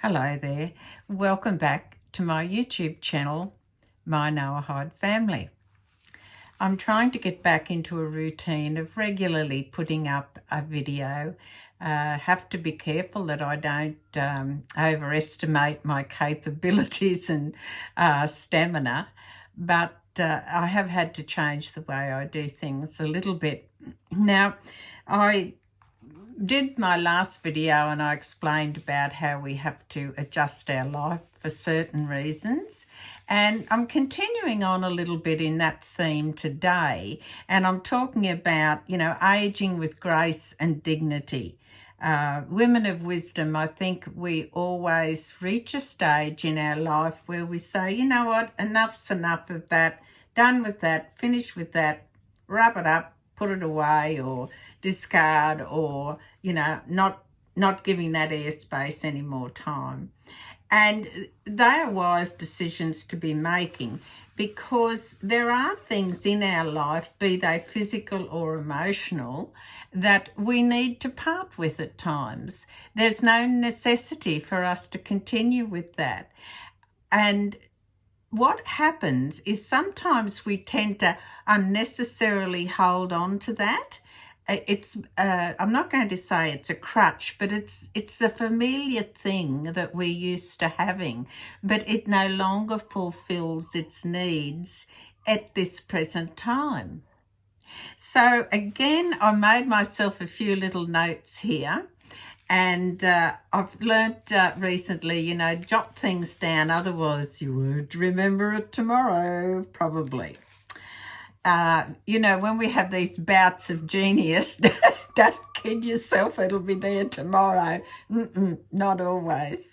Hello there. Welcome back to my YouTube channel, My Noah Hyde Family. I'm trying to get back into a routine of regularly putting up a video. Have to be careful that I don't overestimate my capabilities and stamina, but I have had to change the way I do things a little bit. Now, I did my last video and I explained about how we have to adjust our life for certain reasons, and I'm continuing on a little bit in that theme today, and I'm talking about, aging with grace and dignity. Women of wisdom, I think we always reach a stage in our life where we say, you know what, enough's enough of that, done with that, finish with that, wrap it up, put it away, or discard, or not giving that airspace any more time. And they are wise decisions to be making, because there are things in our life, be they physical or emotional, that we need to part with at times. There's no necessity for us to continue with that. And what happens is sometimes we tend to unnecessarily hold on to that. I'm not going to say it's a crutch, but it's a familiar thing that we're used to having, but it no longer fulfills its needs at this present time. So again, I made myself a few little notes here. And I've learnt recently, jot things down, otherwise you won't remember it tomorrow, probably. When we have these bouts of genius, don't kid yourself, it'll be there tomorrow. Not always.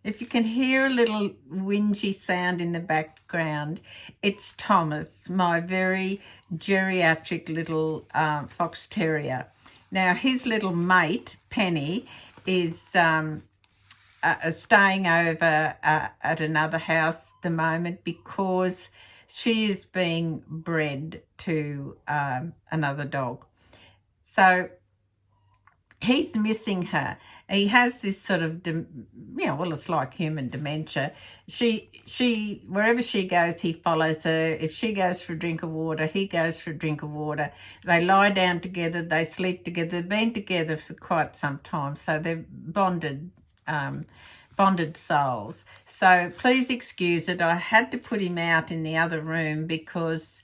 If you can hear a little whingy sound in the background, it's Thomas, my very geriatric little fox terrier. Now, his little mate, Penny, is staying over at another house at the moment because she is being bred to another dog. So he's missing her. He has this sort of, it's like human dementia. She, wherever she goes, he follows her. If she goes for a drink of water, he goes for a drink of water. They lie down together, they sleep together. They've been together for quite some time, so they're bonded souls. So please excuse it. I had to put him out in the other room because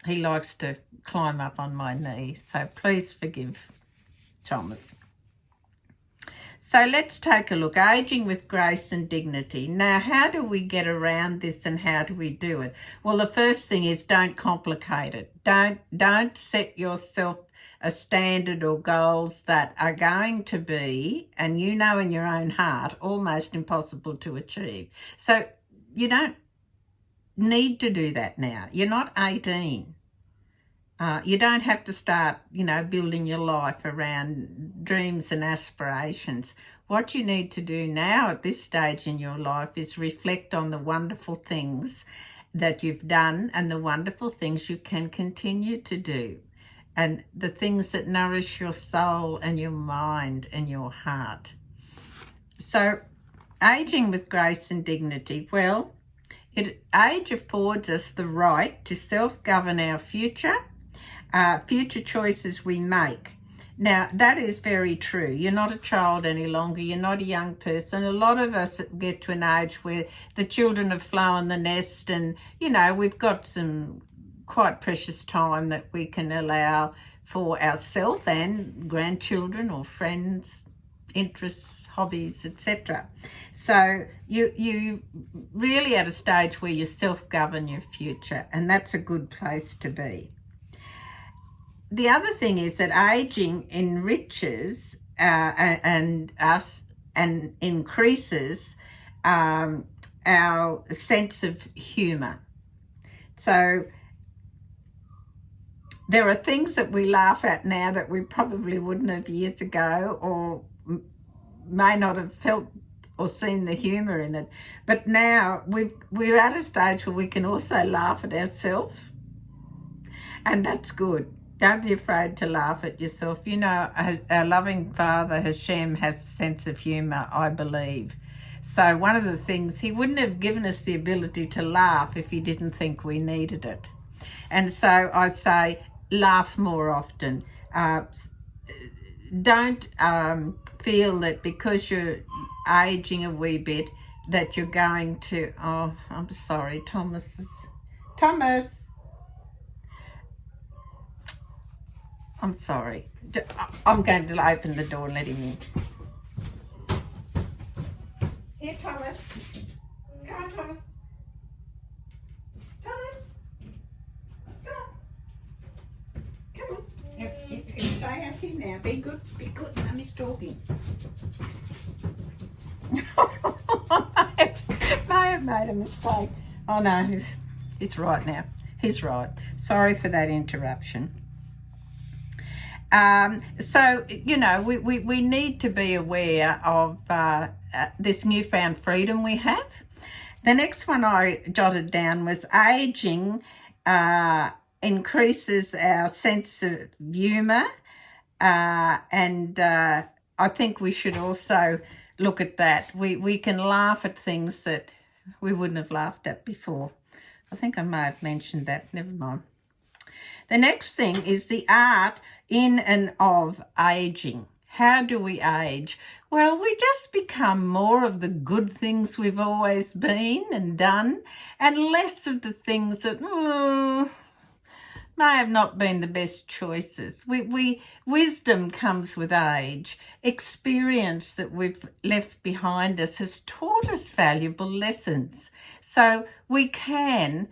he likes to climb up on my knee. So please forgive Thomas. So let's take a look. Aging with grace and dignity. Now, how do we get around this and how do we do it? Well, the first thing is don't complicate it. Don't set yourself a standard or goals that are going to be, and in your own heart, almost impossible to achieve. So you don't need to do that now. You're not 18. You don't have to start, building your life around dreams and aspirations. What you need to do now at this stage in your life is reflect on the wonderful things that you've done and the wonderful things you can continue to do, and the things that nourish your soul and your mind and your heart. So, aging with grace and dignity. Well, age affords us the right to self-govern our future choices we make. Now, that is very true. You're not a child any longer. You're not a young person. A lot of us get to an age where the children have flown the nest and, we've got some quite precious time that we can allow for ourselves and grandchildren or friends, interests, hobbies, etc. So you really at a stage where you self-govern your future, and that's a good place to be. The other thing is that aging enriches and increases our sense of humour. So there are things that we laugh at now that we probably wouldn't have years ago, or may not have felt or seen the humour in it. But now we're at a stage where we can also laugh at ourselves, and that's good. don't be afraid to laugh at yourself. You know, our loving Father, Hashem, has a sense of humour, I believe. So one of the things, he wouldn't have given us the ability to laugh if he didn't think we needed it. And so I say, laugh more often. Don't feel that because you're aging a wee bit that you're going to, oh, I'm sorry, Thomas, I'm sorry. I'm going to open the door and let him in. Here, Thomas. Come on, Thomas. Thomas. Come on. Come on. You can stay happy now. Be good. Be good. Mummy's talking. May have made a mistake. Oh no, he's right now. He's right. Sorry for that interruption. So, you know, we need to be aware of this newfound freedom we have. The next one I jotted down was aging increases our sense of humour, and I think we should also look at that. We can laugh at things that we wouldn't have laughed at before. I think I may have mentioned that. Never mind. The next thing is the art in and of aging. How do we age? Well, we just become more of the good things we've always been and done, and less of the things that may have not been the best choices. Wisdom comes with age. Experience that we've left behind us has taught us valuable lessons. So we can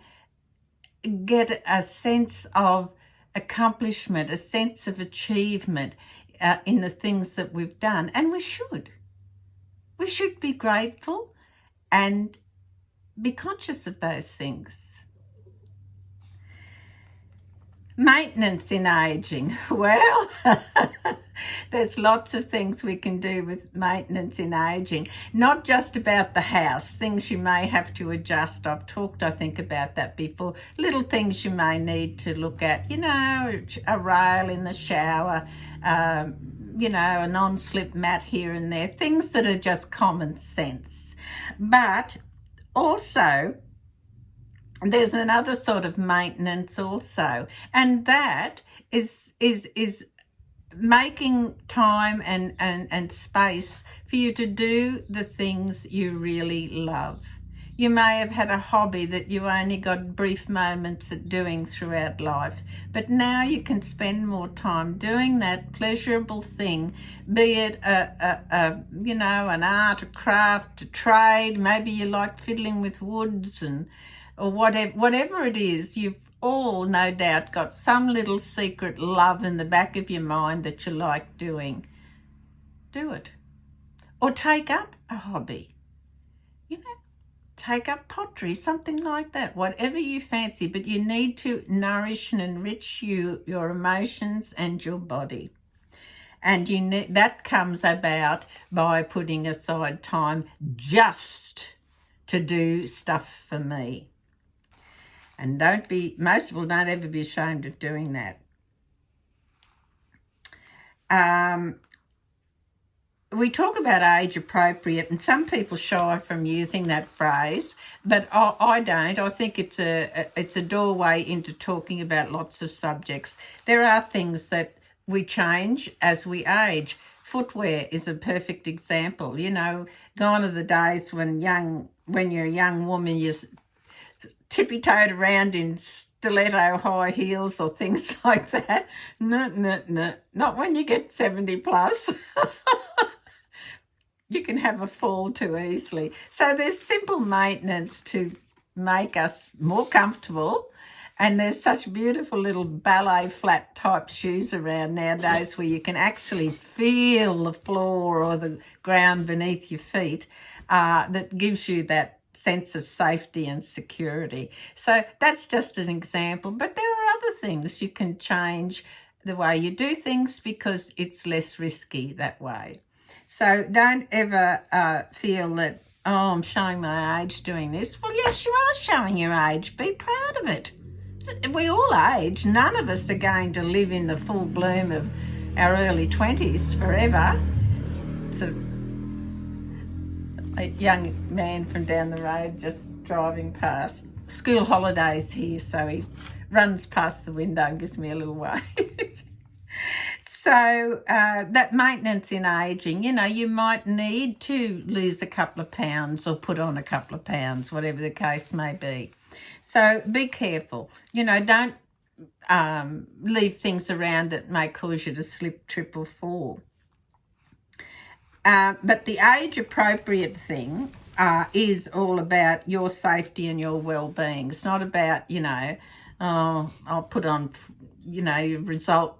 get a sense of accomplishment, a sense of achievement in the things that we've done. And we should. We should be grateful and be conscious of those things. Maintenance in aging. Well, there's lots of things we can do with maintenance in aging. Not just about the house, things you may have to adjust. I've talked, I think, about that before. Little things you may need to look at, you know, a rail in the shower, you know, a non-slip mat here and there, things that are just common sense. But also, there's another sort of maintenance also, and that is making time and space for you to do the things you really love. You may have had a hobby that you only got brief moments at doing throughout life, but now you can spend more time doing that pleasurable thing, be it you know, an art, a craft, a trade. Maybe you like fiddling with woods or whatever it is. You've all no doubt got some little secret love in the back of your mind that you like doing. Do it. Or take up a hobby. You know, take up pottery, something like that, whatever you fancy, but you need to nourish and enrich your emotions and your body. And that comes about by putting aside time just to do stuff for me. And most people don't ever be ashamed of doing that. We talk about age appropriate, and some people shy from using that phrase, but I don't. I think it's a doorway into talking about lots of subjects. There are things that we change as we age. Footwear is a perfect example. You know, gone are the days when you're a young woman, you tippy-toed around in stiletto high heels or things like that. No, not when you get 70 plus. You can have a fall too easily. So there's simple maintenance to make us more comfortable, and there's such beautiful little ballet flat type shoes around nowadays where you can actually feel the floor or the ground beneath your feet, that gives you that sense of safety and security. So that's just an example, but there are other things. You can change the way you do things because it's less risky that way. So don't ever feel that, oh, I'm showing my age doing this. Well, yes, you are showing your age. Be proud of it. we all age. None of us are going to live in the full bloom of our early 20s forever. It's a young man from down the road just driving past. School holidays here, so he runs past the window and gives me a little wave. So that maintenance in ageing, you know, you might need to lose a couple of pounds or put on a couple of pounds, whatever the case may be. So be careful. You know, don't leave things around that may cause you to slip, trip or fall. But the age-appropriate thing is all about your safety and your well-being. It's not about, you know, I'll put on, you know, result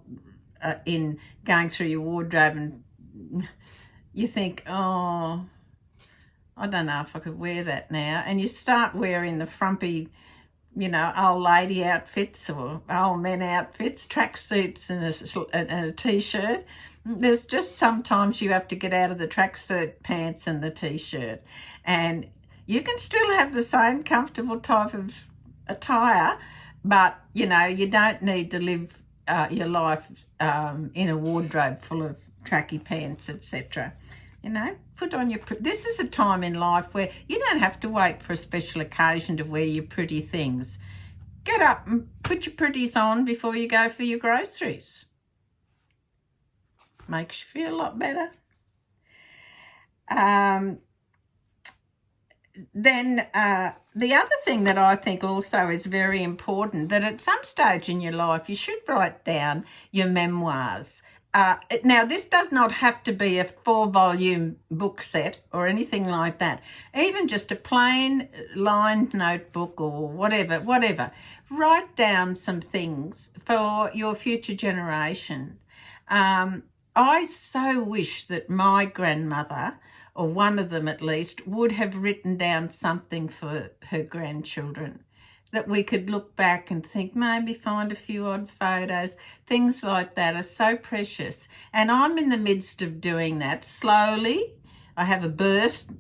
in going through your wardrobe and you think, oh, I don't know if I could wear that now. And you start wearing the frumpy, you know, old lady outfits or old men outfits, tracksuits and a T-shirt. There's just sometimes you have to get out of the tracksuit pants and the T-shirt. And you can still have the same comfortable type of attire, but, you know, you don't need to live your life in a wardrobe full of tracky pants, etc. You know, put on your... This is a time in life where you don't have to wait for a special occasion to wear your pretty things. Get up and put your pretties on before you go for your groceries. Makes you feel a lot better. Then the other thing that I think also is very important, that at some stage in your life you should write down your memoirs. Now, this does not have to be a 4-volume book set or anything like that. Even just a plain lined notebook or whatever. Write down some things for your future generation. I so wish that my grandmother, or one of them at least, would have written down something for her grandchildren, that we could look back and think, maybe find a few odd photos. Things like that are so precious. And I'm in the midst of doing that slowly. I have a burst,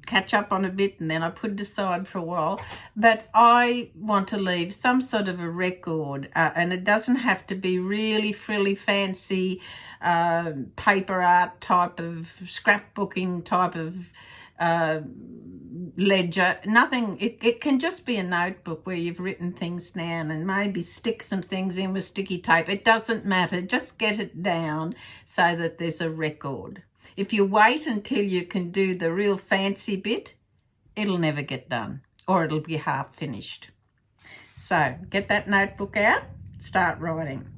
catch up on a bit, and then I put it aside for a while. But I want to leave some sort of a record, and it doesn't have to be really frilly, fancy, paper art type of scrapbooking type of ledger. Nothing. It can just be a notebook where you've written things down and maybe stick some things in with sticky tape. It doesn't matter. Just get it down so that there's a record. If you wait until you can do the real fancy bit, it'll never get done, or it'll be half finished. So get that notebook out, start writing.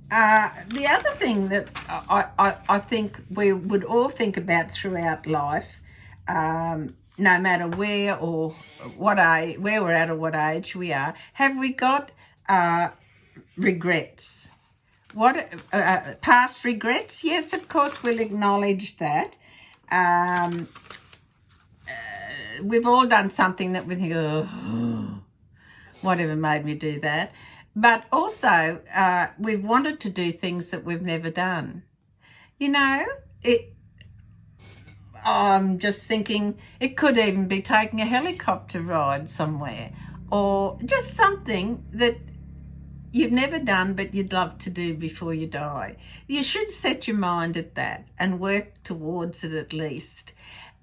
The other thing that I think we would all think about throughout life, no matter where or what age, where we're at or what age we are, have we got regrets? What past regrets? Yes, of course, we'll acknowledge that. We've all done something that we think, oh, whatever made me do that. But also, we've wanted to do things that we've never done. You know, I'm just thinking it could even be taking a helicopter ride somewhere, or just something that you've never done but you'd love to do before you die. You should set your mind at that and work towards it at least,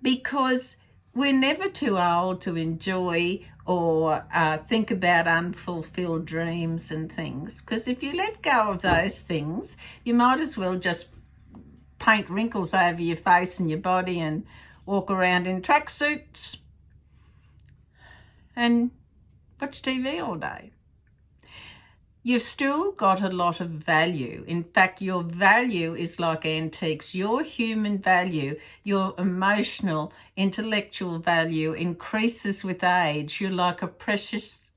because we're never too old to enjoy or think about unfulfilled dreams and things, because if you let go of those things, you might as well just paint wrinkles over your face and your body and walk around in tracksuits and watch TV all day. You've still got a lot of value. In fact, your value is like antiques. Your human value, your emotional, intellectual value increases with age. You're like a precious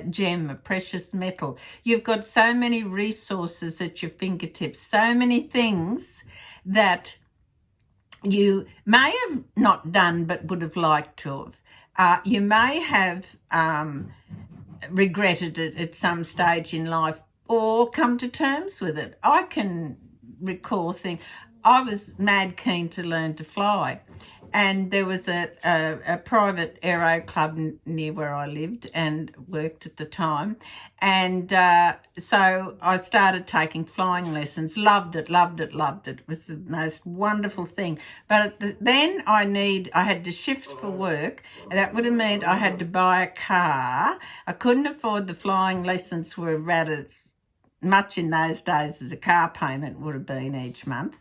gem, a precious metal. You've got so many resources at your fingertips, so many things that you may have not done but would have liked to have. You may have regretted it at some stage in life or come to terms with it. I can recall things. I was mad keen to learn to fly. And there was a private aero club near where I lived and worked at the time. And so I started taking flying lessons. Loved it, loved it, loved it. It was the most wonderful thing. But then I had to shift for work. And that would have meant I had to buy a car. I couldn't afford the flying lessons were rather much in those days as a car payment would have been each month.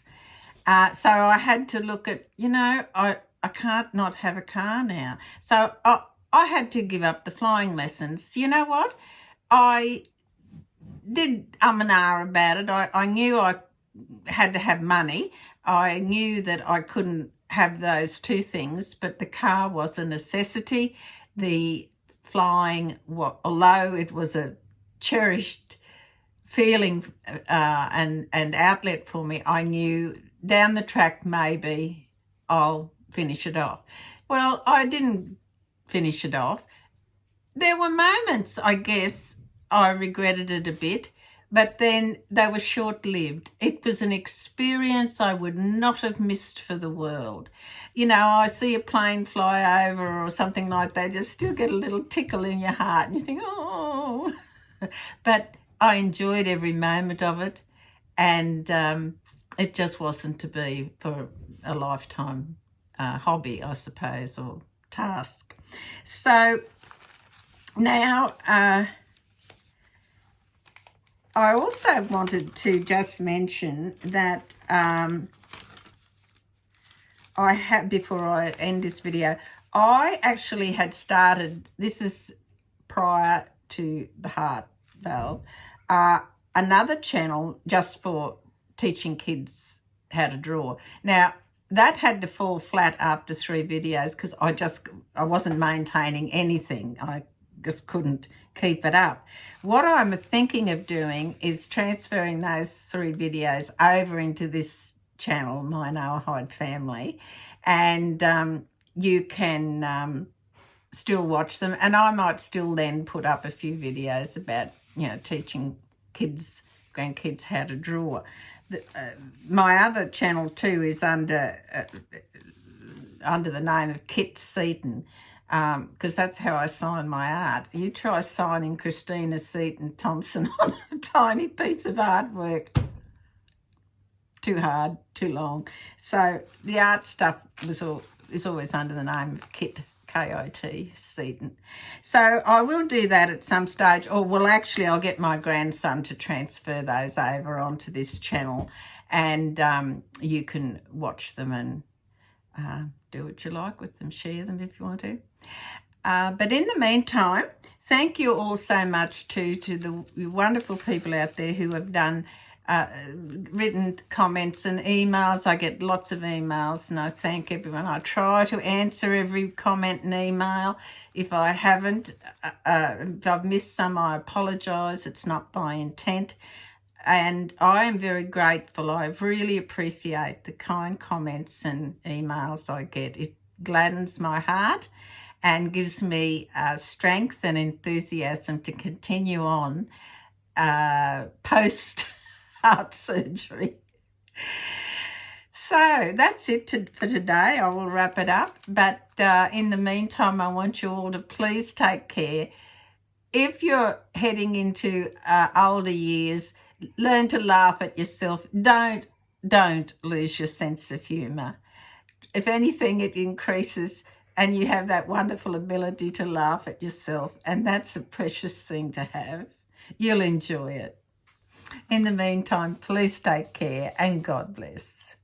So I had to look at, I can't not have a car now. So I had to give up the flying lessons. You know what? I did and ah about it. I knew I had to have money. I knew that I couldn't have those two things, but the car was a necessity. The flying, although it was a cherished feeling and outlet for me, I knew down the track maybe I'll finish it off. Well, I didn't finish it off. There were moments, I guess, I regretted it a bit, but then they were short-lived. It was an experience I would not have missed for the world. I see a plane fly over or something like that, you still get a little tickle in your heart and you think, oh. But I enjoyed every moment of it, and it just wasn't to be for a lifetime hobby, I suppose, or task. So now I also wanted to just mention that I have, before I end this video, I actually had started, this is prior to the heart valve, another channel just for teaching kids how to draw. Now, that had to fall flat after 3 videos because I wasn't maintaining anything. I just couldn't keep it up. What I'm thinking of doing is transferring those 3 videos over into this channel, My Noah Hyde Family, and you can still watch them, and I might still then put up a few videos about, teaching grandkids how to draw. My other channel too is under the name of Kit Seaton, because that's how I sign my art. You try signing Christina Seaton Thompson on a tiny piece of artwork. Too hard, too long. So the art stuff is always under the name of Kit, K-I-T, Seaton. So I will do that at some stage, or well, actually I'll get my grandson to transfer those over onto this channel, and you can watch them and do what you like with them, share them if you want to. But in the meantime, thank you all so much to the wonderful people out there who have done written comments and emails. I get lots of emails, and I thank everyone. I try to answer every comment and email. If I haven't, if I've missed some, I apologise. It's not by intent. And I am very grateful. I really appreciate the kind comments and emails I get. It gladdens my heart and gives me strength and enthusiasm to continue on post heart surgery. So that's it for today. I will wrap it up. But in the meantime, I want you all to please take care. If you're heading into older years, learn to laugh at yourself. Don't lose your sense of humour. If anything, it increases, and you have that wonderful ability to laugh at yourself, and that's a precious thing to have. You'll enjoy it. In the meantime, please take care, and God bless.